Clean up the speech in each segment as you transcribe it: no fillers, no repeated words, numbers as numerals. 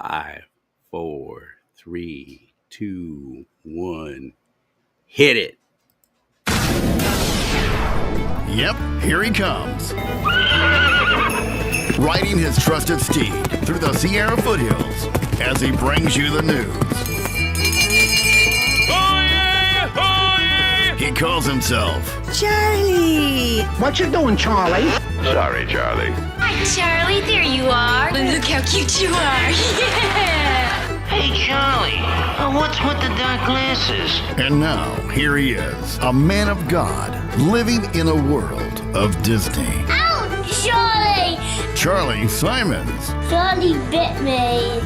5, 4, 3, 2, 1. Hit it. Yep, here he comes. Riding his trusted steed through the Sierra foothills as he brings you the news. Oh yeah! Oh yeah! He calls himself Charlie! What you doing, Charlie? Sorry, Charlie. Hi, Charlie. There you are. Look how cute you are. Yeah! Hey, Charlie. What's with the dark glasses? And now, here he is, a man of God, living in a world of Disney. Ow, Charlie! Charlie Simons. Charlie bit me.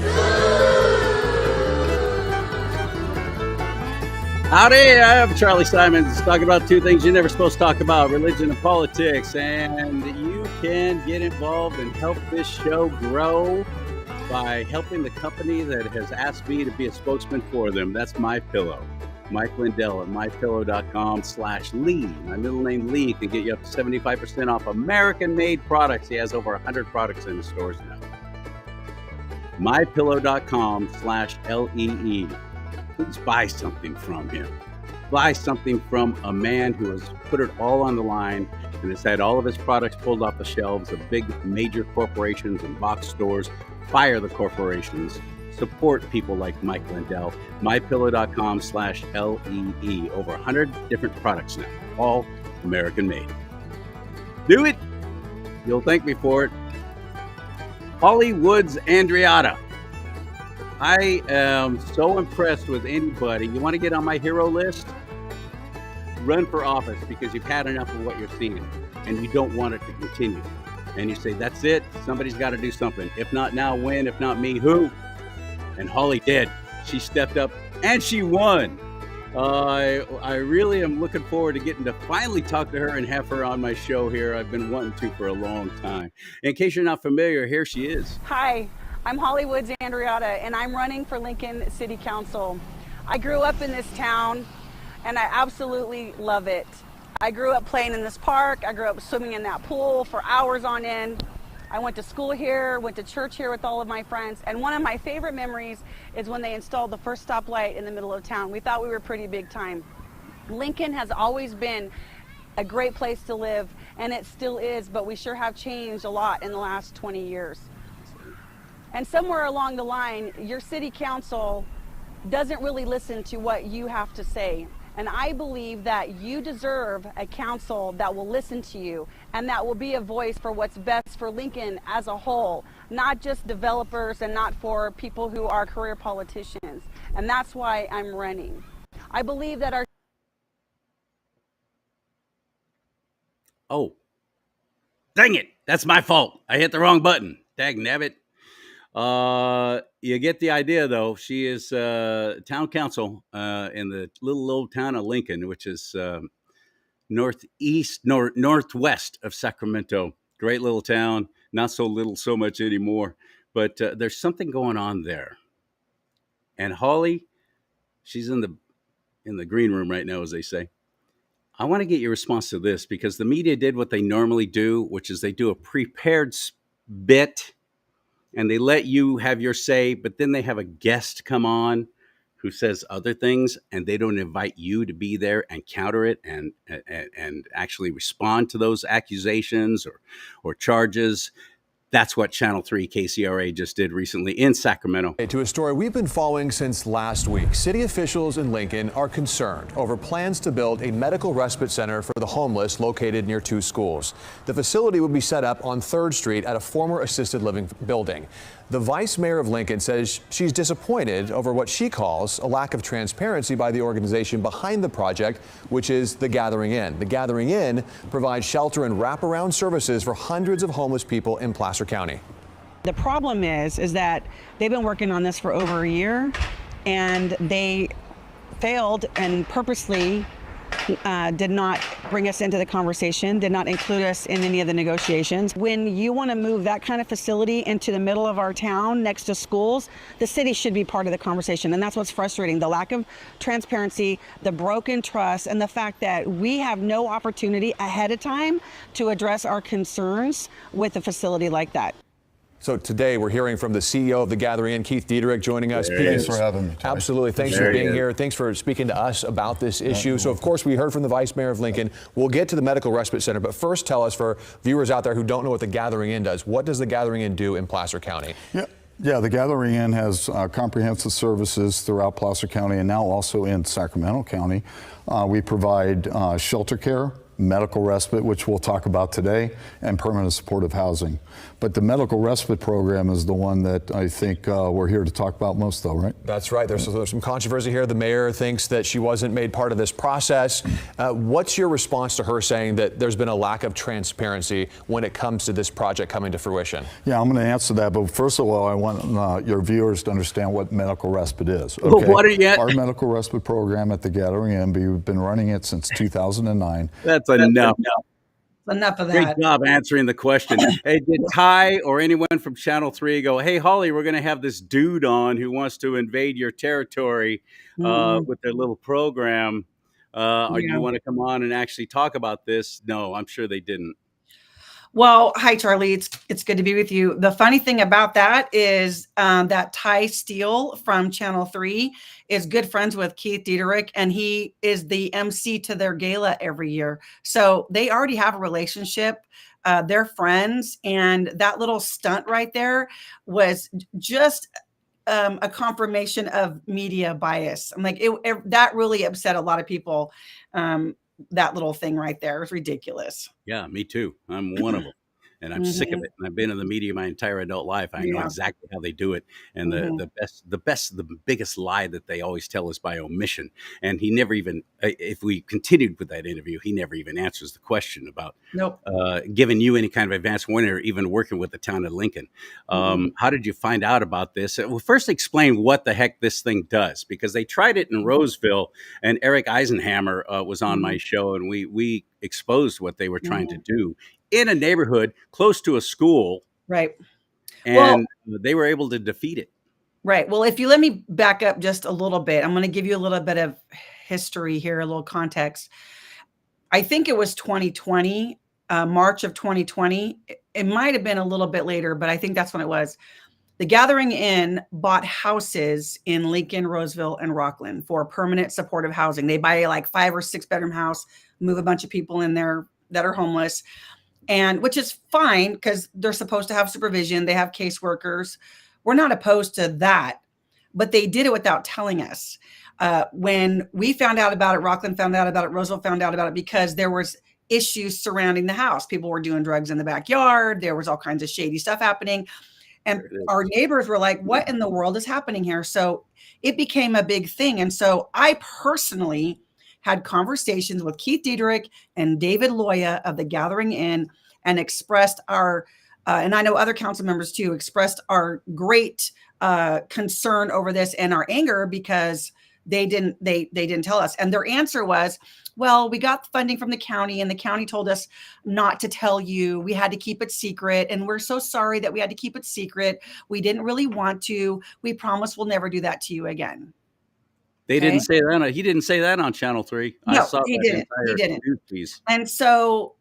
Howdy, I am Charlie Simons, talking about two things you're never supposed to talk about, religion and politics. And you can get involved and help this show grow by helping the company that has asked me to be a spokesman for them. That's MyPillow. Mike Lindell at mypillow.com/Lee. My middle name Lee can get you up to 75% off American-made products. He has over 100 products in the stores now. mypillow.com/LEE. Please buy something from him. Buy something from a man who has put it all on the line and has had all of his products pulled off the shelves of big major corporations and box stores. Fire the corporations. Support people like Mike Lindell. mypillow.com/LEE. Over 100 different products now, all American made. Do it. You'll thank me for it. Holly Woods Andreatta. I am so impressed with anybody. You want to get on my hero list? Run for office because you've had enough of what you're seeing and you don't want it to continue. And you say, that's it. Somebody's got to do something. If not now, when? If not me, who? And Holly did. She stepped up and she won. I really am looking forward to getting to finally talk to her and have her on my show here. I've been wanting to for a long time. In case you're not familiar, here she is. Hi, I'm Holly Woods Andreatta, and I'm running for Lincoln City Council. I grew up in this town, and I absolutely love it. I grew up playing in this park. I grew up swimming in that pool for hours on end. I went to school here, went to church here with all of my friends, and one of my favorite memories is when they installed the first stoplight in the middle of town. We thought we were pretty big time. Lincoln has always been a great place to live, and it still is, but we sure have changed a lot in the last 20 years. And somewhere along the line, your city council doesn't really listen to what you have to say. And I believe that you deserve a council that will listen to you and that will be a voice for what's best for Lincoln as a whole, not just developers and not for people who are career politicians. And that's why I'm running. I believe that our... Oh, dang it. That's my fault. I hit the wrong button. Dag nabbit. You get the idea, though. She is town council in the little old town of Lincoln, which is northwest of Sacramento. Great little town. Not so little so much anymore. But there's something going on there. And Holly, she's in the green room right now, as they say. I want to get your response to this because the media did what they normally do, which is they do a prepared bit. And they let you have your say, but then they have a guest come on who says other things, and they don't invite you to be there and counter it and actually respond to those accusations or charges. That's what Channel 3 KCRA just did recently in Sacramento. To a story we've been following since last week. City officials in Lincoln are concerned over plans to build a medical respite center for the homeless located near two schools. The facility would be set up on 3rd Street at a former assisted living building. The vice mayor of Lincoln says she's disappointed over what she calls a lack of transparency by the organization behind the project, which is The Gathering Inn. The Gathering Inn provides shelter and wraparound services for hundreds of homeless people in Placer County. The problem is that they've been working on this for over a year, and they failed and purposely did not bring us into the conversation, did not include us in any of the negotiations. When you want to move that kind of facility into the middle of our town next to schools, the city should be part of the conversation. And that's what's frustrating, the lack of transparency, the broken trust, and the fact that we have no opportunity ahead of time to address our concerns with a facility like that. So today we're hearing from the CEO of the Gathering Inn, Keith Dederich, joining us. Thanks for having me, Ty. Absolutely. Thanks for being here. Thanks for speaking to us about this issue. So, of course, we heard from the Vice Mayor of Lincoln. We'll get to the Medical Respite Center, but first tell us, for viewers out there who don't know what the Gathering Inn does, what does the Gathering Inn do in Placer County? Yeah, the Gathering Inn has comprehensive services throughout Placer County and now also in Sacramento County. We provide shelter care, medical respite, which we'll talk about today, and permanent supportive housing. But the medical respite program is the one that I think we're here to talk about most, though, right? That's right. There's some controversy here. The mayor thinks that she wasn't made part of this process. What's your response to her saying that there's been a lack of transparency when it comes to this project coming to fruition? Yeah, I'm going to answer that. But first of all, I want your viewers to understand what medical respite is. Okay? Well, what are you? Our medical respite program at the Gathering Inn, we've been running it since 2009. That's enough. Enough of that. Great job answering the question. Hey, did Ty or anyone from Channel 3 go, hey, Holly, we're going to have this dude on who wants to invade your territory with their little program. Or do you want to come on and actually talk about this? No, I'm sure they didn't. Well, hi, Charlie. It's good to be with you. The funny thing about that is that Ty Steele from Channel 3 is good friends with Keith Dederich, and he is the MC to their gala every year. So they already have a relationship. They're friends, and that little stunt right there was just a confirmation of media bias. I'm like, that really upset a lot of people. That little thing right there is ridiculous. Yeah, me too. I'm one of them. And I'm sick of it. And I've been in the media my entire adult life. I know exactly how they do it. And the biggest lie that they always tell is by omission. And he never even, if we continued with that interview, he never even answers the question about giving you any kind of advance warning or even working with the town of Lincoln. How did you find out about this? Well, first explain what the heck this thing does, because they tried it in Roseville, and Eric Eisenhammer was on my show, and we exposed what they were trying to do in a neighborhood close to a school. Right. And they were able to defeat it. Right. Well, if you let me back up just a little bit, I'm going to give you a little bit of history here, a little context. I think it was 2020, March of 2020. It might have been a little bit later, but I think that's when it was. The Gathering Inn bought houses in Lincoln, Roseville, and Rockland for permanent supportive housing. They buy like 5 or 6 bedroom house, move a bunch of people in there that are homeless, and which is fine because they're supposed to have supervision. They have caseworkers. We're not opposed to that, but they did it without telling us. When we found out about it, Rockland found out about it, Roseville found out about it, because there was issues surrounding the house. People were doing drugs in the backyard. There was all kinds of shady stuff happening. And our neighbors were like, what in the world is happening here? So it became a big thing. And so I personally had conversations with Keith Dederich and David Loya of the Gathering Inn and expressed our, and I know other council members too, expressed our great concern over this and our anger because they didn't tell us. And their answer was, well, we got funding from the county and the county told us not to tell you. We had to keep it secret. And we're so sorry that we had to keep it secret. We didn't really want to. We promise we'll never do that to you again. They didn't say that. He didn't say that on Channel 3. No, I saw he that didn't. news piece. And so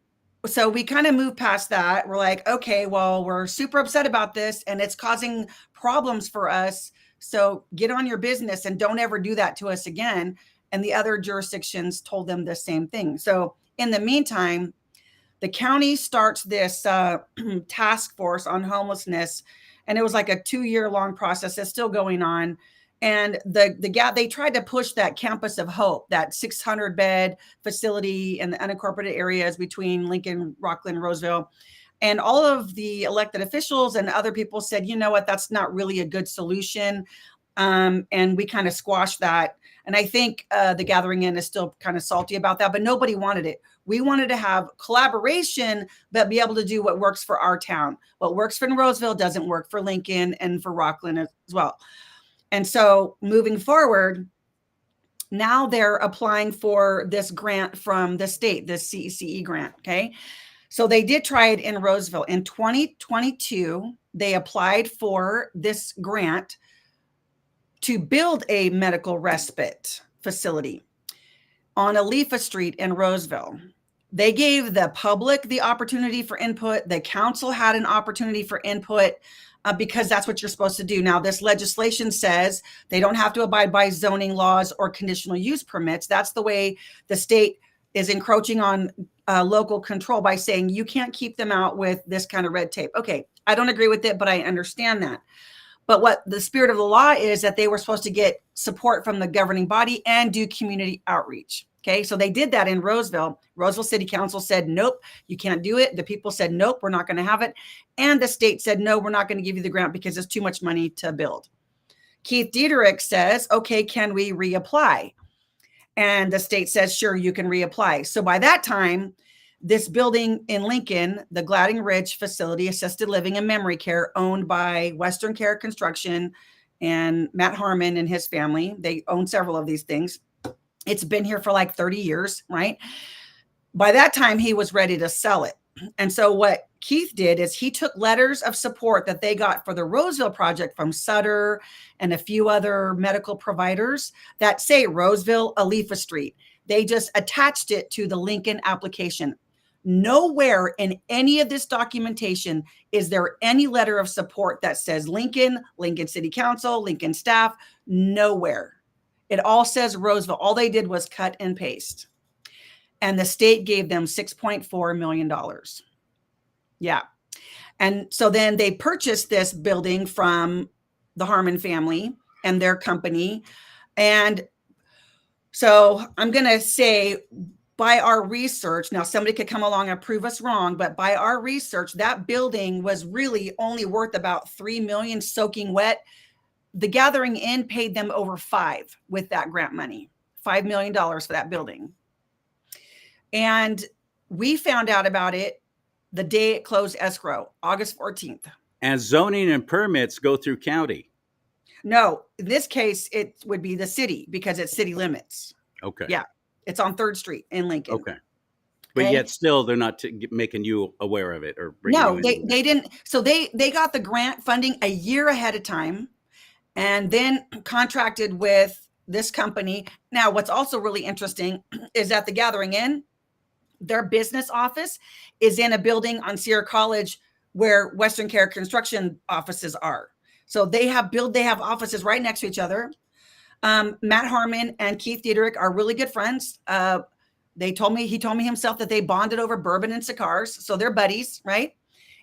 we kind of moved past that. We're like, okay, well, we're super upset about this and it's causing problems for us. So get on your business and don't ever do that to us again. And the other jurisdictions told them the same thing. So in the meantime, the county starts this task force on homelessness. And it was like a 2-year-long process that's still going on. And they tried to push that Campus of Hope, that 600-bed facility in the unincorporated areas between Lincoln, Rockland, Roseville. And all of the elected officials and other people said, you know what, that's not really a good solution. And we kind of squashed that. And I think the Gathering Inn is still kind of salty about that, but nobody wanted it. We wanted to have collaboration, but be able to do what works for our town. What works for Roseville doesn't work for Lincoln and for Rockland as well. And so moving forward, now they're applying for this grant from the state, this CECE grant, okay? So they did try it in Roseville. In 2022, they applied for this grant to build a medical respite facility on Alifa Street in Roseville. They gave the public the opportunity for input. The council had an opportunity for input. because that's what you're supposed to do. Now, this legislation says they don't have to abide by zoning laws or conditional use permits. That's the way the state is encroaching on local control by saying you can't keep them out with this kind of red tape. Okay, I don't agree with it, but I understand that. But what the spirit of the law is that they were supposed to get support from the governing body and do community outreach. Okay, so they did that in Roseville. Roseville City Council said, nope, you can't do it. The people said, nope, we're not going to have it. And the state said, no, we're not going to give you the grant because it's too much money to build. Keith Dederich says, okay, can we reapply? And the state says, sure, you can reapply. So by that time, this building in Lincoln, the Gladding Ridge Facility, Assisted Living and Memory Care, owned by Western Care Construction and Matt Harmon and his family. They own several of these things. It's been here for like 30 years, right? By that time, he was ready to sell it. And so what Keith did is he took letters of support that they got for the Roseville project from Sutter and a few other medical providers that say Roseville, Alifa Street. They just attached it to the Lincoln application. Nowhere in any of this documentation is there any letter of support that says Lincoln, Lincoln City Council, Lincoln staff, nowhere. It all says Roseville. All they did was cut and paste. And the state gave them $6.4 million. Yeah. And so then they purchased this building from the Harmon family and their company. And so I'm going to say, by our research, now somebody could come along and prove us wrong, but by our research, that building was really only worth about $3 million soaking wet. The Gathering Inn paid them over $5 million with that grant money, $5 million for that building. And we found out about it the day it closed escrow, August 14th. And zoning and permits go through county. No, in this case, it would be the city because it's city limits. Okay. Yeah. It's on 3rd Street in Lincoln. Okay. But yet still, they're not making you aware of it or bringing no, you in. they didn't. So they got the grant funding a year ahead of time and then contracted with this company. Now, what's also really interesting is that the Gathering Inn, their business office is in a building on Sierra College where Western Care Construction offices are. So they have offices right next to each other. Matt Harmon and Keith Dederich are really good friends. He told me himself that they bonded over bourbon and cigars. So they're buddies, right?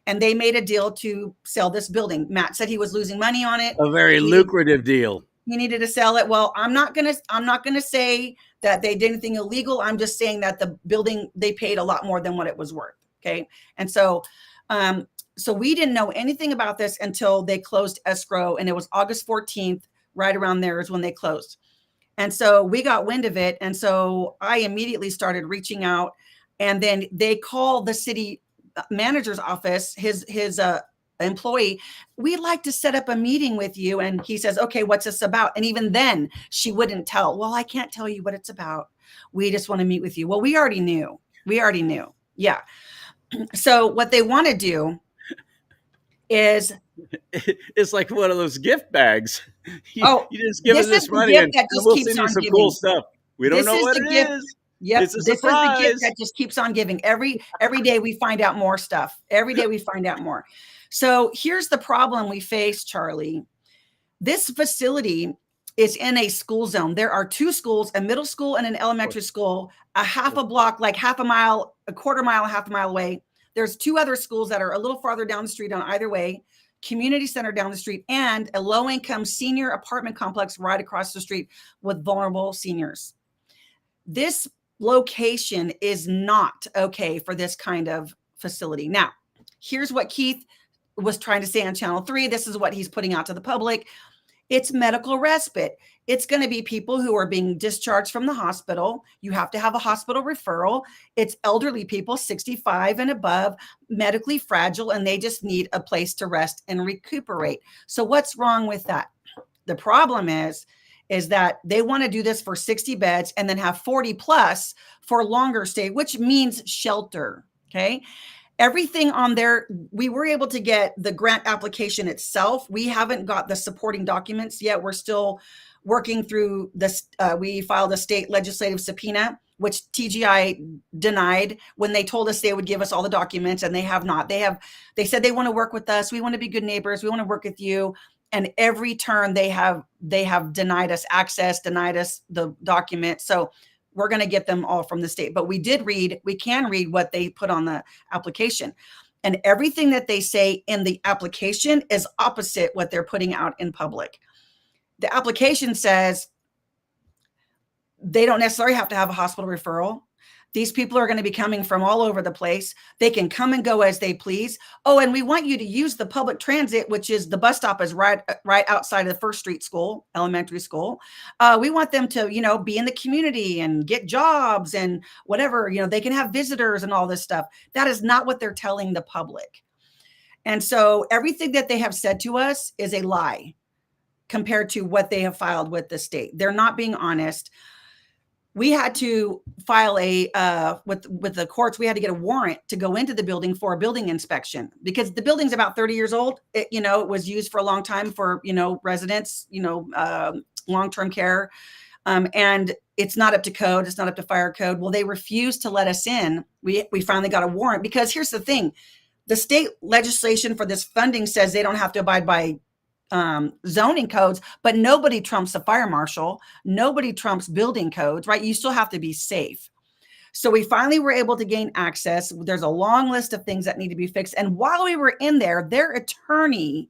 And they made a deal to sell this building. Matt said he was losing money on it. A very lucrative deal. He needed to sell it. Well, I'm not gonna say that they did anything illegal. I'm just saying that the building, they paid a lot more than what it was worth. Okay. And so, so we didn't know anything about this until they closed escrow, and it was August 14th, right around there is when they closed. And so we got wind of it. And so I immediately started reaching out, and then they called the city manager's office, his employee. We'd like to set up a meeting with you. And he says, okay, what's this about? And even then she wouldn't tell. Well, I can't tell you what it's about. We just want to meet with you. Well, we already knew. Yeah. So what they want to do is, it's like one of those gift bags. You just give us this money and we'll send you some cool stuff. We don't know what it is. Yep. It's a this surprise. is the gift that just keeps on giving. Every day we find out more stuff. Every day we find out more. So here's the problem we face, Charlie. This facility is in a school zone. There are 2 schools, a middle school and an elementary school, a half a block, like half a mile, a quarter mile, half a mile away. There's 2 other schools that are a little farther down the street on either way, community center down the street, and a low-income senior apartment complex right across the street with vulnerable seniors. This location is not okay for this kind of facility. Now, here's what Keith was trying to say on Channel 3. This is what he's putting out to the public. It's medical respite. It's going to be people who are being discharged from the hospital. You have to have a hospital referral. It's elderly people, 65 and above, medically fragile, and they just need a place to rest and recuperate. So what's wrong with that? The problem is that they want to do this for 60 beds and then have 40 plus for longer stay, which means shelter. Okay. everything on there, we were able to get the grant application itself. We haven't got the supporting documents yet. We're still working through this. We filed a state legislative subpoena, which TGI denied when they told us they would give us all the documents, and they have not. They said they want to work with us. We want to be good neighbors. We want to work with you. And every turn they have denied us access, denied us the document. So we're going to get them all from the state. But we can read what they put on the application. And everything that they say in the application is opposite what they're putting out in public. The application says they don't necessarily have to have a hospital referral. These people are going to be coming from all over the place. They can come and go as they please. Oh, and we want you to use the public transit, which is the bus stop is right outside of the First Street School, elementary school. We want them to, be in the community and get jobs and whatever, they can have visitors and all this stuff. That is not what they're telling the public. And so everything that they have said to us is a lie compared to what they have filed with the state. They're not being honest. We had to file with the courts. We had to get a warrant to go into the building for a building inspection because the building's about 30 years old. It was used for a long time for, residents, long-term care. And it's not up to code. It's not up to fire code. Well, they refused to let us in. We finally got a warrant because here's the thing. The state legislation for this funding says they don't have to abide by zoning codes, but nobody trumps a fire marshal. Nobody trumps building codes, right? You still have to be safe. So we finally were able to gain access. There's a long list of things that need to be fixed. And while we were in there, their attorney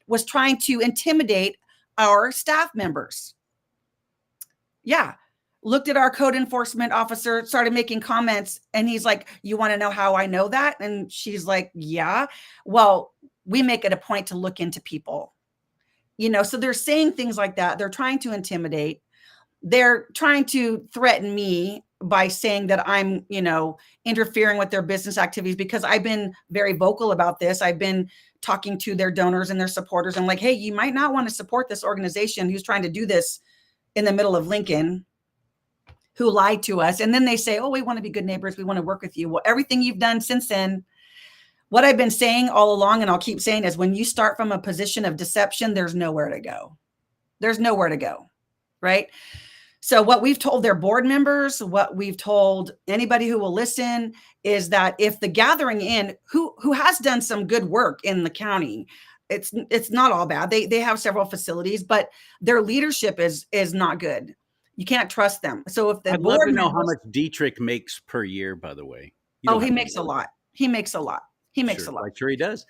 was trying to intimidate our staff members. Yeah. Looked at our code enforcement officer, started making comments, and he's like, you want to know how I know that? And she's like, yeah. Well, we make it a point to look into people. So they're saying things like that. They're trying to intimidate. They're trying to threaten me by saying that I'm, interfering with their business activities because I've been very vocal about this. I've been talking to their donors and their supporters. I'm like, hey, you might not want to support this organization who's trying to do this in the middle of Lincoln, who lied to us. And then they say, oh, we want to be good neighbors. We want to work with you. Well, everything you've done since then, what I've been saying all along, and I'll keep saying, is when you start from a position of deception, there's nowhere to go. There's nowhere to go, right? So what we've told their board members, what we've told anybody who will listen, is that if the Gathering Inn, who has done some good work in the county, it's not all bad. They have several facilities, but their leadership is not good. You can't trust them. So if the I'd love to know how much Dietrich makes per year, by the way. He makes a lot. He makes a lot. He makes a lot. Sure he does.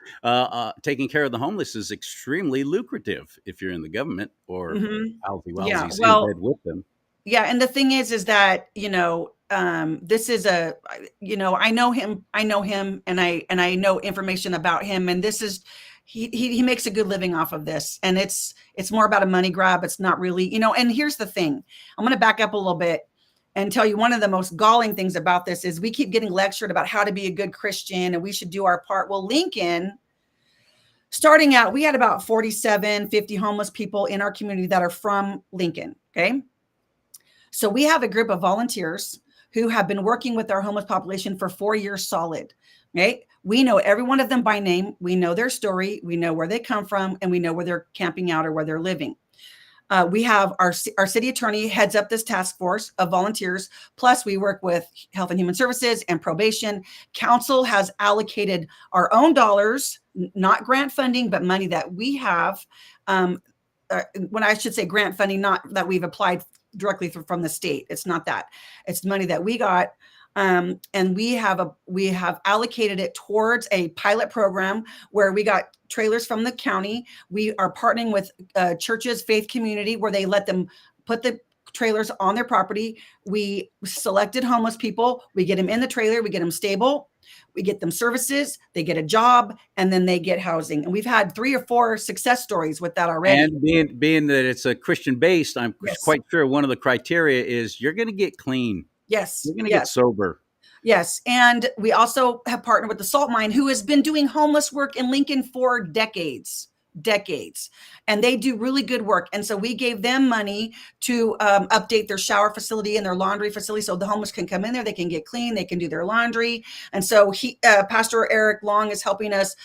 Taking care of the homeless is extremely lucrative if you're in the government or in bed with them. Yeah. And the thing is that, this is I know him and I know information about him. And this is, he makes a good living off of this. And it's more about a money grab. It's not really, and here's the thing. I'm going to back up a little bit and tell you one of the most galling things about this is we keep getting lectured about how to be a good Christian and we should do our part. Well, Lincoln, starting out, we had about 50 homeless people in our community that are from Lincoln. Okay. So we have a group of volunteers who have been working with our homeless population for 4 years solid. Okay. We know every one of them by name. We know their story. We know where they come from, and we know where they're camping out or where they're living. We have our city attorney heads up this task force of volunteers. Plus, we work with Health and Human Services and probation. Council has allocated our own dollars, not grant funding, but money that we have. When I should say grant funding, not that we've applied directly from the state. It's not that. It's money that we got. And we have allocated it towards a pilot program where we got trailers from the county. We are partnering with churches, faith community, where they let them put the trailers on their property. We selected homeless people. We get them in the trailer. We get them stable. We get them services. They get a job, and then they get housing. And we've had 3 or 4 success stories with that already. And being that it's a Christian based, I'm quite sure one of the criteria is you're going to get clean. Yes. You're going to get sober. Yes. And we also have partnered with the Salt Mine, who has been doing homeless work in Lincoln for decades. decades, and they do really good work. And so we gave them money to update their shower facility and their laundry facility, so the homeless can come in there, they can get clean, they can do their laundry. And so Pastor Eric Long is helping us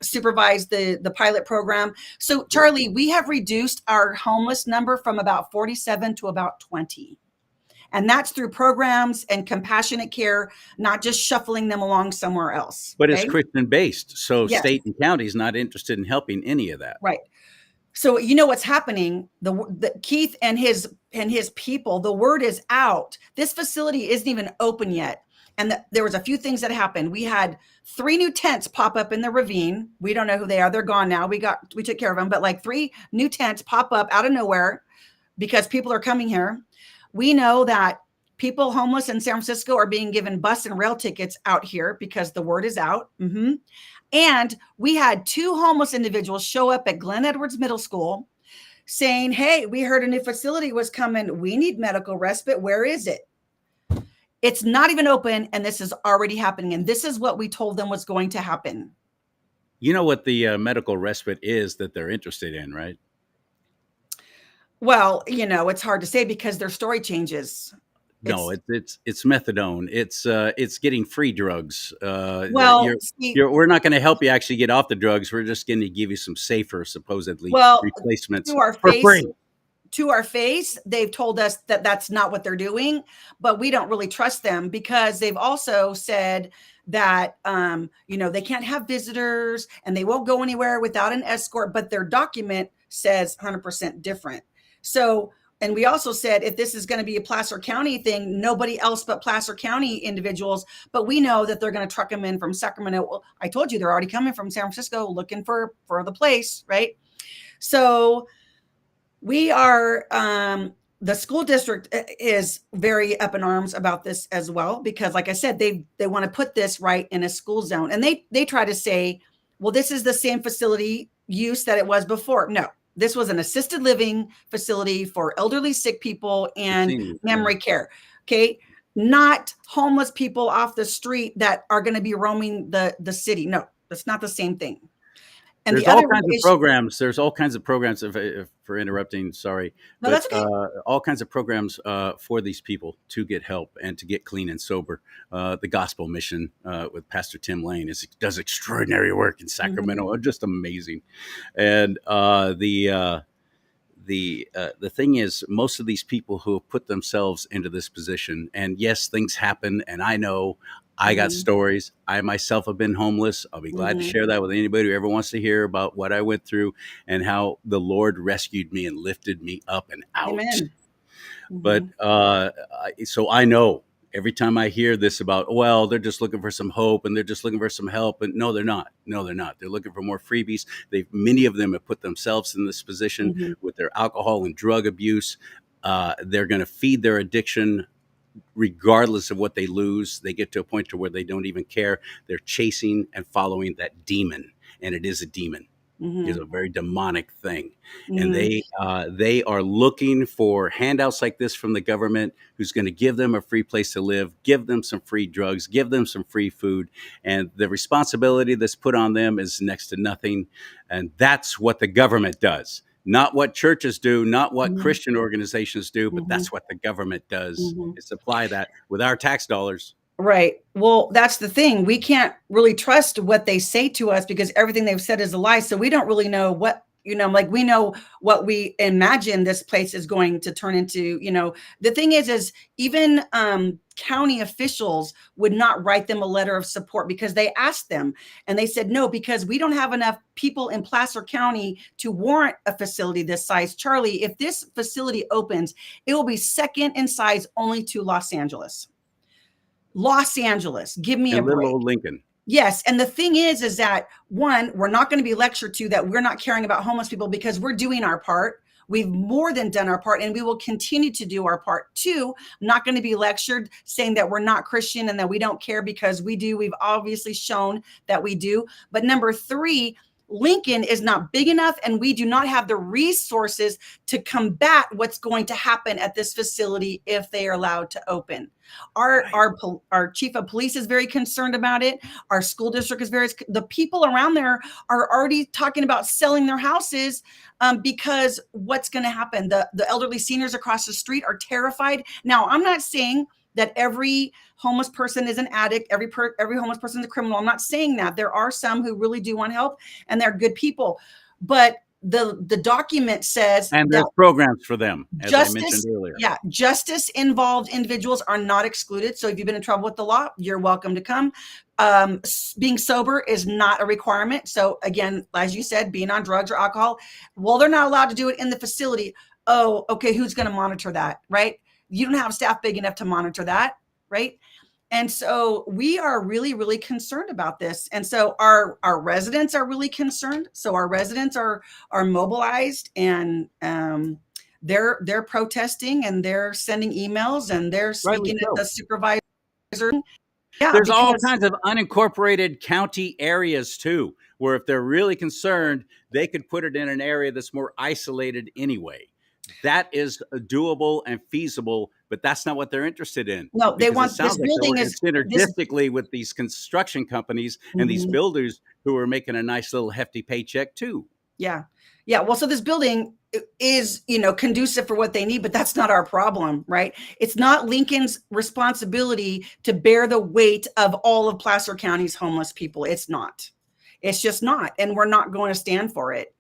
supervise the pilot program. So Charlie, we have reduced our homeless number from about 47 to about 20. And that's through programs and compassionate care, not just shuffling them along somewhere else. But okay? it's Christian based. So Yes. state and county is not interested in helping any of that. Right. So you know what's happening? The Keith and his people, the word is out. This facility isn't even open yet. And there was a few things that happened. We had 3 new tents pop up in the ravine. We don't know who they are. They're gone now. We took care of them. But like 3 new tents pop up out of nowhere because people are coming here. We know that people homeless in San Francisco are being given bus and rail tickets out here because the word is out. Mm-hmm. And we had 2 homeless individuals show up at Glen Edwards Middle School saying, hey, we heard a new facility was coming. We need medical respite. Where is it? It's not even open, and this is already happening. And this is what we told them was going to happen. You know what the medical respite is that they're interested in, right? Well, it's hard to say because their story changes. No, it's methadone. It's getting free drugs. Well, we're not going to help you actually get off the drugs. We're just going to give you some safer, supposedly, replacements for free. To our face, they've told us that that's not what they're doing, but we don't really trust them because they've also said that, they can't have visitors and they won't go anywhere without an escort, but their document says 100% different. So, and we also said, if this is going to be a Placer County thing, nobody else but Placer County individuals, but we know that they're going to truck them in from Sacramento. Well, I told you they're already coming from San Francisco looking for the place, right? So we are, the school district is very up in arms about this as well, because like I said, they want to put this right in a school zone. And they try to say, well, this is the same facility use that it was before. No. This was an assisted living facility for elderly sick people and memory care. Okay. Not homeless people off the street that are going to be roaming the city. No, that's not the same thing. And there's all kinds of programs. There's all kinds of programs. For interrupting, sorry. No, that's okay. All kinds of programs for these people to get help and to get clean and sober. The Gospel Mission with Pastor Tim Lane does extraordinary work in Sacramento. Mm-hmm. Just amazing. And the thing is, most of these people who have put themselves into this position, and yes, things happen, and I know. I got stories. I myself have been homeless. I'll be glad to share that with anybody who ever wants to hear about what I went through and how the Lord rescued me and lifted me up and out. Amen. But so I know every time I hear this about, well, they're just looking for some hope and they're just looking for some help. And no, they're not. No, they're not. They're looking for more freebies. Many of them have put themselves in this position with their alcohol and drug abuse. They're going to feed their addiction regardless of what they lose. They get to a point to where they don't even care. They're chasing and following that demon, and it is a demon. It's a very demonic thing. And they are looking for handouts like this from the government, who's going to give them a free place to live, give them some free drugs, give them some free food. And the responsibility that's put on them is next to nothing. And that's what the government does. Not what churches do, not what Christian organizations do, but that's what the government does, is supply that with our tax dollars. Right. Well, that's the thing. We can't really trust what they say to us because everything they've said is a lie. So we don't really know what, we know what we imagine this place is going to turn into. The thing is even county officials would not write them a letter of support because they asked them and they said, no, because we don't have enough people in Placer County to warrant a facility this size. Charlie, if this facility opens, it will be second in size only to Los Angeles. Los Angeles, give me a break. Little old Lincoln. Yes. And the thing is that one, we're not going to be lectured to that we're not caring about homeless people because we're doing our part. We've more than done our part and we will continue to do our part. 2, I'm not going to be lectured saying that we're not Christian and that we don't care because we do. We've obviously shown that we do. But number 3, Lincoln is not big enough, and we do not have the resources to combat what's going to happen at this facility if they are allowed to open. Our chief of police is very concerned about it. Our school district is the people around there are already talking about selling their houses because what's going to happen? The elderly seniors across the street are terrified. Now, I'm not saying that every homeless person is an addict, every homeless person is a criminal. I'm not saying that. There are some who really do want help, and they're good people. But the document says, and there's programs for them, as I mentioned earlier. Yeah, justice-involved individuals are not excluded. So if you've been in trouble with the law, you're welcome to come. Being sober is not a requirement. So again, as you said, being on drugs or alcohol, well, they're not allowed to do it in the facility. Oh, okay, who's going to monitor that, right? You don't have staff big enough to monitor that, right? And so we are really, really concerned about this. And so our residents are really concerned. So our residents are mobilized, and they're protesting, and they're sending emails, and they're speaking to the supervisor. Yeah, there's all kinds of unincorporated county areas too, where if they're really concerned, they could put it in an area that's more isolated anyway. That is doable and feasible, but that's not what they're interested in. No, they want this building is synergistically with these construction companies and these builders who are making a nice little hefty paycheck too. Yeah. Well, so this building is, conducive for what they need, but that's not our problem, right? It's not Lincoln's responsibility to bear the weight of all of Placer County's homeless people. It's not. It's just not, and we're not going to stand for it.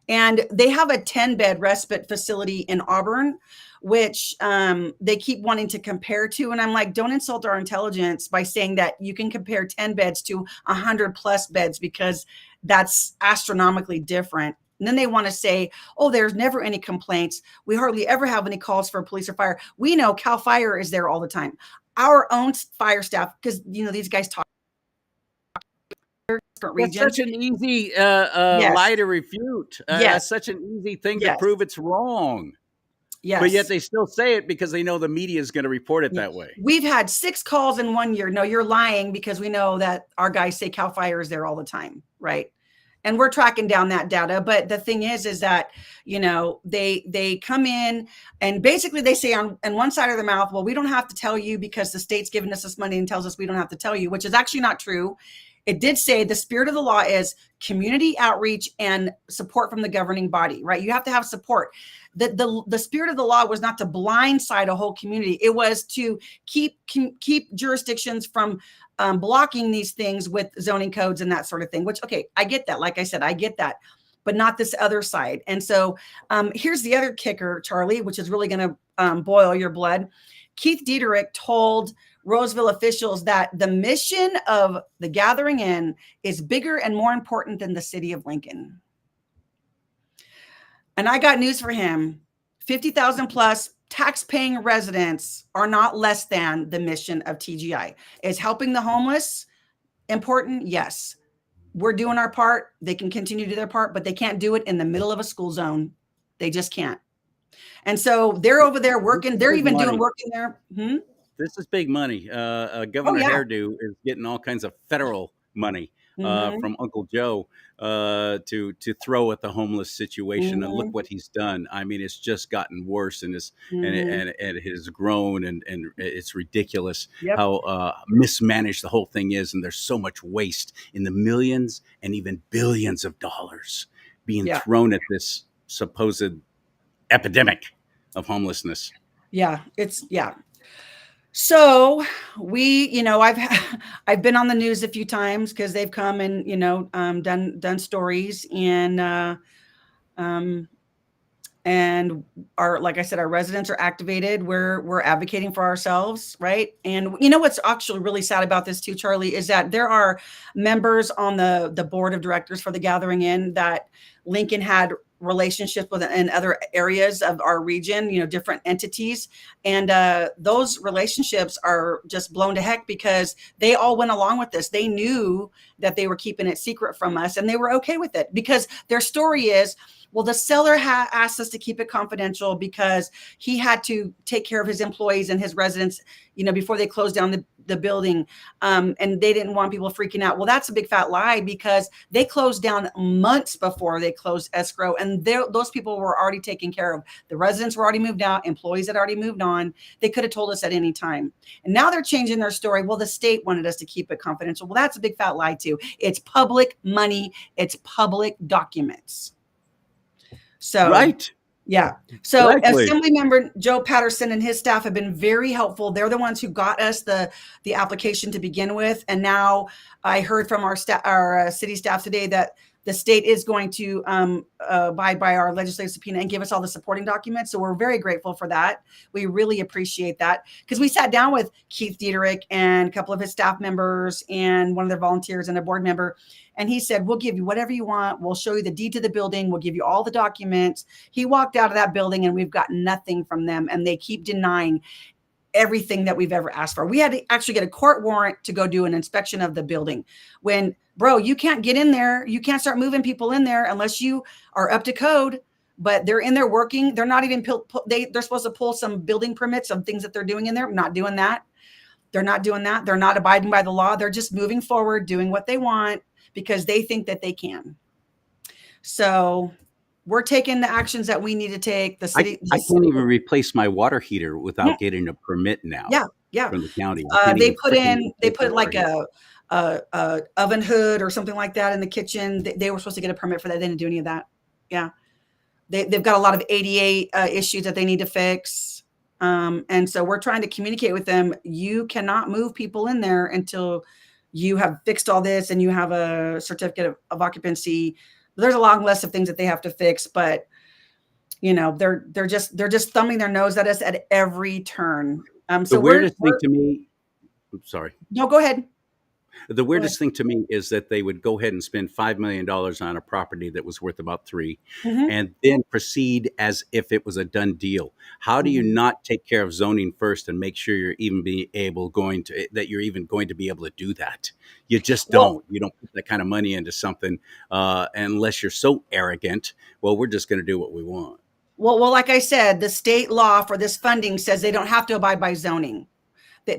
And they have a 10-bed respite facility in Auburn, which they keep wanting to compare to. And I'm like, don't insult our intelligence by saying that you can compare 10 beds to 100 plus beds, because that's astronomically different. And then they want to say, oh, there's never any complaints. We hardly ever have any calls for police or fire. We know Cal Fire is there all the time. Our own fire staff, because, these guys talk. It's such an easy lie to refute. Yes. Such an easy thing to prove it's wrong. Yes. But yet they still say it because they know the media is going to report it that way. We've had 6 calls in 1 year. No, you're lying, because we know that our guys say Cal Fire is there all the time, right? And we're tracking down that data. But the thing is that, they come in and basically they say on one side of their mouth, well, we don't have to tell you because the state's giving us this money and tells us we don't have to tell you, which is actually not true. It did say the spirit of the law is community outreach and support from the governing body, right? You have to have support. The spirit of the law was not to blindside a whole community. It was to keep jurisdictions from blocking these things with zoning codes and that sort of thing, which, okay, I get that. Like I said, I get that, but not this other side. And so here's the other kicker, Charlie, which is really going to boil your blood. Keith Dederich told Roseville officials that the mission of the Gathering Inn is bigger and more important than the city of Lincoln. And I got news for him. 50,000 plus tax-paying residents are not less than the mission of TGI. Is helping the homeless important? Yes. We're doing our part. They can continue to do their part, but they can't do it in the middle of a school zone. They just can't. And so they're over there working. They're even doing work in there. This is big money. Governor Hairdo is getting all kinds of federal money from Uncle Joe to throw at the homeless situation. And look what he's done. I mean, it's just gotten worse, and it has grown, and it's ridiculous how mismanaged the whole thing is. And there's so much waste in the millions and even billions of dollars being thrown at this supposed epidemic of homelessness. So we, I've been on the news a few times because they've come and, done stories, and like I said, our residents are activated. We're advocating for ourselves. Right. And what's actually really sad about this too, Charlie, is that there are members on the board of directors for the Gathering Inn that Lincoln had relationships with in other areas of our region, different entities. And those relationships are just blown to heck because they all went along with this. They knew that they were keeping it secret from us, and they were okay with it because their story is, well, the seller asked us to keep it confidential because he had to take care of his employees and his residents, before they closed down the building, and they didn't want people freaking out. Well, that's a big fat lie, because they closed down months before they closed escrow, and those people were already taken care of. The residents were already moved out. Employees had already moved on. They could have told us at any time. And now they're changing their story. Well, the state wanted us to keep it confidential. Well, that's a big fat lie too. It's public money. It's public documents. So, Right. Yeah. So Exactly. Assemblymember Joe Patterson and his staff have been very helpful. They're the ones who got us the application to begin with. And now I heard from our city staff today that the state is going to abide by our legislative subpoena and give us all the supporting documents. So we're very grateful for that. We really appreciate that, because we sat down with Keith Dieterich and a couple of his staff members and one of their volunteers and a board member. And he said, we'll give you whatever you want. We'll show you the deed to the building. We'll give you all the documents. He walked out of that building and we've got nothing from them. And they keep denying everything that we've ever asked for. We had to actually get a court warrant to go do an inspection of the building. When, bro, you can't get in there. You can't start moving people in there unless you are up to code. But they're in there working. They're not even, they're supposed to pull some building permits, some things that they're doing in there. Not doing that. They're not doing that. They're not abiding by the law. They're just moving forward, doing what they want, because they think that they can. So we're taking the actions that we need to take. The city, I can't even replace my water heater without getting a permit now. Yeah. From the county. They put like a oven hood or something like that in the kitchen. They were supposed to get a permit for that. They didn't do any of that. Yeah. They've got a lot of ADA issues that they need to fix. And so we're trying to communicate with them. You cannot move people in there until you have fixed all this and you have a certificate of occupancy. There's a long list of things that they have to fix, but they're just thumbing their nose at us at every turn. So the weirdest thing to me, oops, sorry. No, go ahead. The weirdest thing to me is that they would go ahead and spend $5 million on a property that was worth about $3 million, and then proceed as if it was a done deal. How do you not take care of zoning first and make sure you're even going to be able to do that? You just don't. You don't put that kind of money into something unless you're so arrogant. Well, we're just going to do what we want. Well, like I said, the state law for this funding says they don't have to abide by zoning.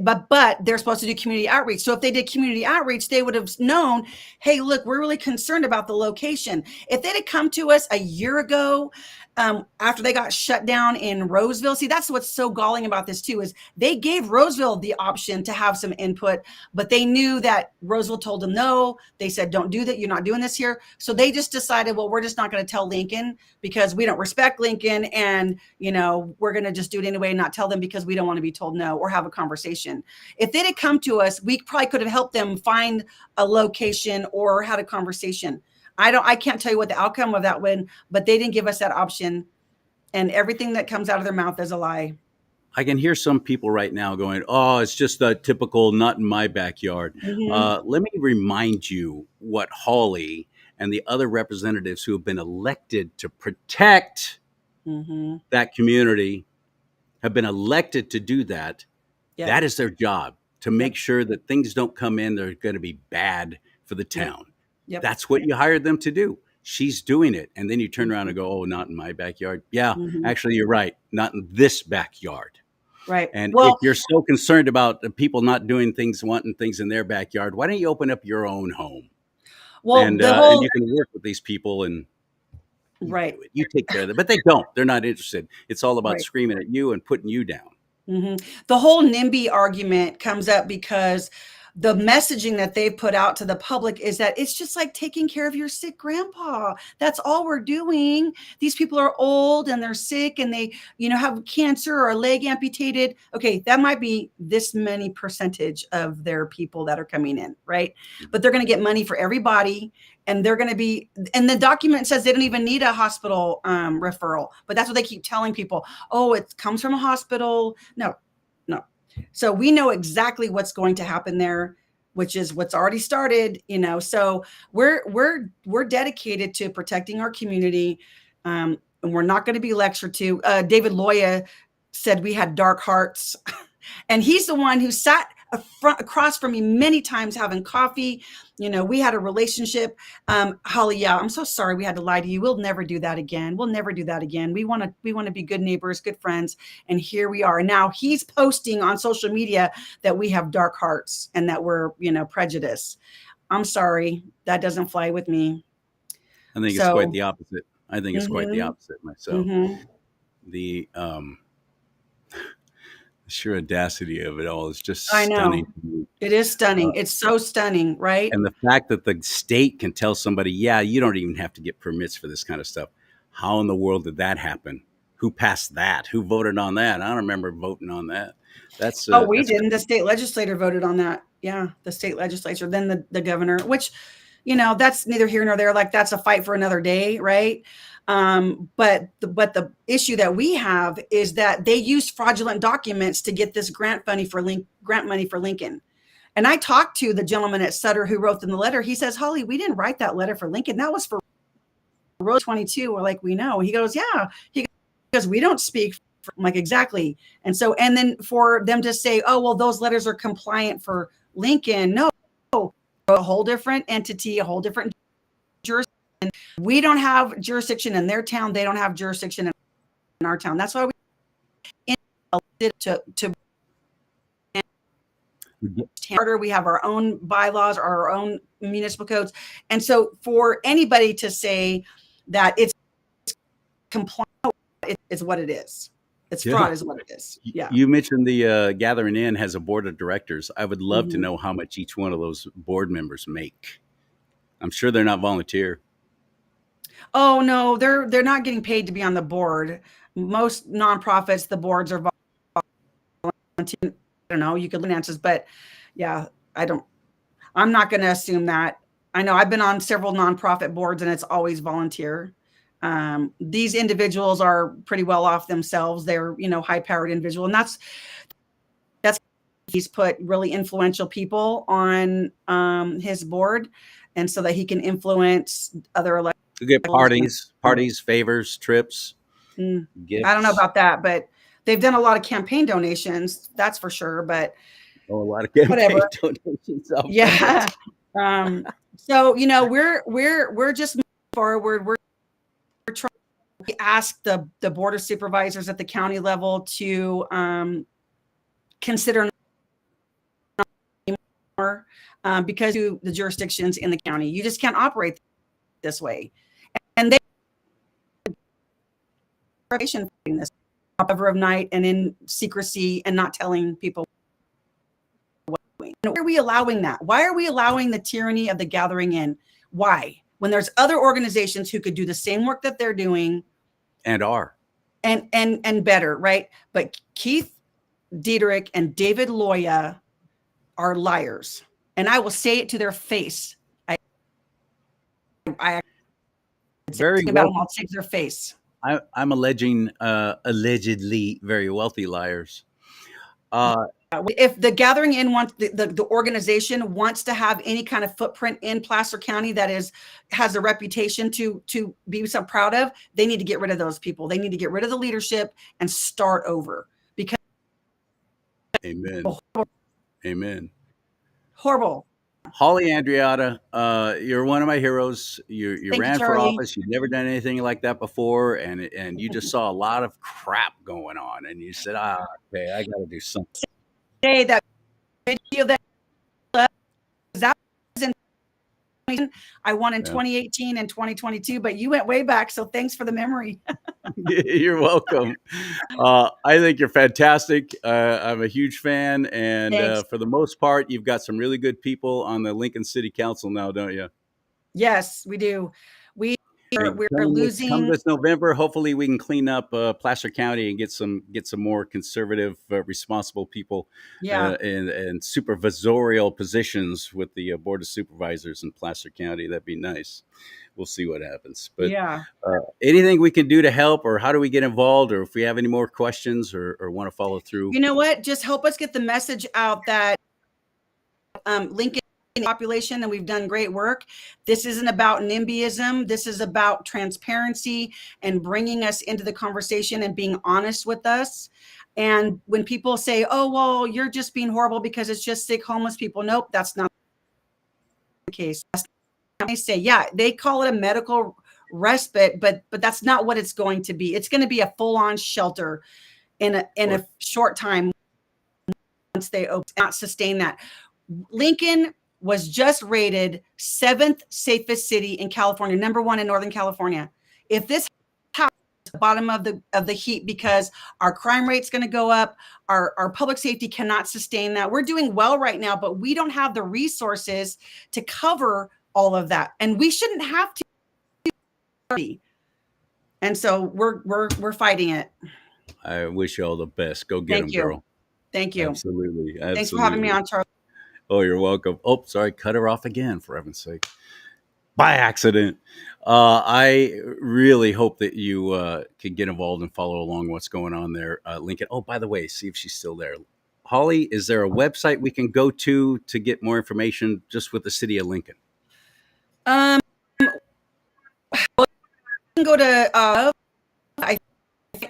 But they're supposed to do community outreach. So if they did community outreach, they would have known, hey, look, we're really concerned about the location. If they'd have come to us a year ago, after they got shut down in Roseville, see, that's what's so galling about this too, is they gave Roseville the option to have some input, but they knew that Roseville told them no. They said, don't do that. You're not doing this here. So they just decided, well, we're just not going to tell Lincoln because we don't respect Lincoln. And, we're going to just do it anyway and not tell them because we don't want to be told no or have a conversation. If they'd have come to us, we probably could have helped them find a location or had a conversation. I can't tell you what the outcome of that win, but they didn't give us that option. And everything that comes out of their mouth is a lie. I can hear some people right now going, oh, it's just a typical not in my backyard. Let me remind you what Holly and the other representatives who have been elected to protect that community have been elected to do that. Yeah. That is their job, to make sure that things don't come in that are going to be bad for the town. Yep. That's what you hired them to do. She's doing it. And then you turn around and go, oh, not in my backyard. Yeah, actually, you're right. Not in this backyard. Right. And if you're so concerned about the people not doing things, wanting things in their backyard, why don't you open up your own home? Well, and you can work with these people and you take care of them. But they don't. They're not interested. It's all about screaming at you and putting you down. The whole NIMBY argument comes up because the messaging that they put out to the public is that it's just like taking care of your sick grandpa. That's all we're doing. These people are old and they're sick and they, have cancer or a leg amputated. Okay, that might be this many percentage of their people that are coming in, right? But they're going to get money for everybody. And they're going to be, and the document says they don't even need a hospital referral. But that's what they keep telling people. Oh, it comes from a hospital. No. So we know exactly what's going to happen there, which is what's already started, so we're dedicated to protecting our community. And we're not going to be lectured to. David Loya said we had dark hearts and he's the one who sat across from me many times having coffee. You know, we had a relationship. Holly, yeah, I'm so sorry we had to lie to you. We'll never do that again. We'll never do that again. We want to be good neighbors, good friends. And here we are. Now he's posting on social media that we have dark hearts and that we're, you know, prejudiced. I'm sorry. That doesn't fly with me. I think it's quite the opposite. I think it's quite the opposite myself. The sheer audacity of it all is just stunning. It is stunning. It's so stunning, right? And the fact that the state can tell somebody, yeah, you don't even have to get permits for this kind of stuff. How in the world did that happen? Who passed that? Who voted on that? I don't remember voting on that. That's we didn't. The state legislature voted on that. Yeah, the state legislature, then the governor, which, you know, that's neither here nor there. Like, that's a fight for another day, right? But the issue that we have is that they used fraudulent documents to get this grant money for Lincoln. And I talked to the gentleman at Sutter who wrote them the letter. He says, Holly, we didn't write that letter for Lincoln. That was for Road 22. We're like, we know. He goes, yeah. He goes, we don't speak. I'm like, exactly. And then for them to say, oh, well, those letters are compliant for Lincoln. No, a whole different entity, a whole different jurisdiction. We don't have jurisdiction in their town. They don't have jurisdiction in our town. That's why we have our own bylaws, our own municipal codes. And so for anybody to say that it's compliant, it's what it is. It's fraud is what it is. Yeah. You mentioned the Gathering Inn has a board of directors. I would love to know how much each one of those board members make. I'm sure they're not volunteer. Oh no, they're not getting paid to be on the board. Most nonprofits, the boards are volunteer. I don't know. You could look at answers, but yeah, I'm not going to assume that. I know I've been on several nonprofit boards and it's always volunteer. These individuals are pretty well off themselves. They're, you know, high-powered individual. And that's he's put really influential people on his board. And so that he can influence other elections. You get parties, favors, trips, gifts. I don't know about that, but they've done a lot of campaign donations. That's for sure. But a lot of campaign donations. Yeah. So, you know, we're just moving forward. We're trying to ask the board of supervisors at the county level to consider more because of the jurisdictions in the county. You just can't operate this way. And they in this cover of night and in secrecy and not telling people what we're doing. Why are we allowing that? Why are we allowing the tyranny of the Gathering Inn? Why? When there's other organizations who could do the same work that they're doing and are and better, right? But Keith Dietrich and David Loya are liars, and I will say it to their face. I very about them, I'll take their face. I'm alleging allegedly very wealthy liars. If the Gathering Inn wants the organization wants to have any kind of footprint in Placer County that has a reputation to be so proud of, they need to get rid of those people. They need to get rid of the leadership and start over. Because Amen. Horrible. Holly Andreatta, you're one of my heroes. You ran for office. You've never done anything like that before, and you just saw a lot of crap going on, and you said, okay, I got to do something. That video that was in I won in 2018 and 2022, but you went way back, so thanks for the memory. You're welcome. I think you're fantastic. I'm a huge fan, and for the most part, you've got some really good people on the Lincoln City Council now, don't you? Yes, we do. We're losing. Come this November, hopefully we can clean up Placer County and get some more conservative, responsible people in supervisorial positions with the Board of Supervisors in Placer County. That'd be nice. We'll see what happens. But anything we can do to help, or how do we get involved, or if we have any more questions or want to follow through? You know what? Just help us get the message out that Lincoln population, and we've done great work. This isn't about NIMBYism. This is about transparency and bringing us into the conversation and being honest with us. And when people say, oh, well, you're just being horrible because it's just sick homeless people. Nope, that's not the case. They say, yeah, they call it a medical respite, but that's not what it's going to be. It's going to be a full-on shelter in a short time once they open, not sustain that. Lincoln was just rated 7th safest city in California, number 1 in Northern California. If this bottom of the heap because our crime rate's going to go up, our public safety cannot sustain that. We're doing well right now, but we don't have the resources to cover all of that, and we shouldn't have to. And so we're fighting it. I wish you all the best. Go get them, girl. Thank you. Absolutely. Thanks for having me on, Charlie. Oh, you're welcome. Oh, sorry. Cut her off again, for heaven's sake. By accident. I really hope that you can get involved and follow along what's going on there, Lincoln. Oh, by the way, see if she's still there. Holly, is there a website we can go to get more information just with the city of Lincoln? You can go to I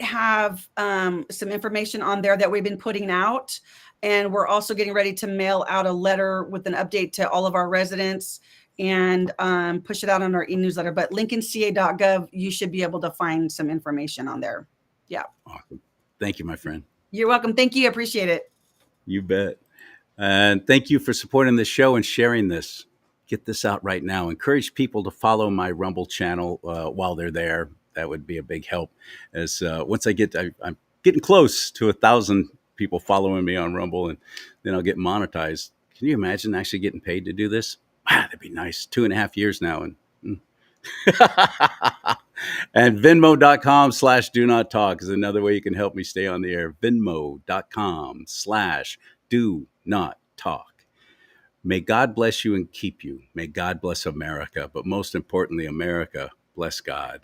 have some information on there that we've been putting out, and we're also getting ready to mail out a letter with an update to all of our residents and push it out on our e-newsletter. But lincolnca.gov, you should be able to find some information on there. Yeah. Awesome. Thank you, my friend. You're welcome. Thank you. I appreciate it. You bet. And thank you for supporting the show and sharing this. Get this out right now. Encourage people to follow my Rumble channel while they're there. That would be a big help. As once I'm getting close to 1,000 people following me on Rumble, and then I'll get monetized. Can you imagine actually getting paid to do this? Wow, that'd be nice. 2.5 years now. And and Venmo.com/do not talk is another way you can help me stay on the air. Venmo.com/do not talk. May God bless you and keep you. May God bless America. But most importantly, America, bless God.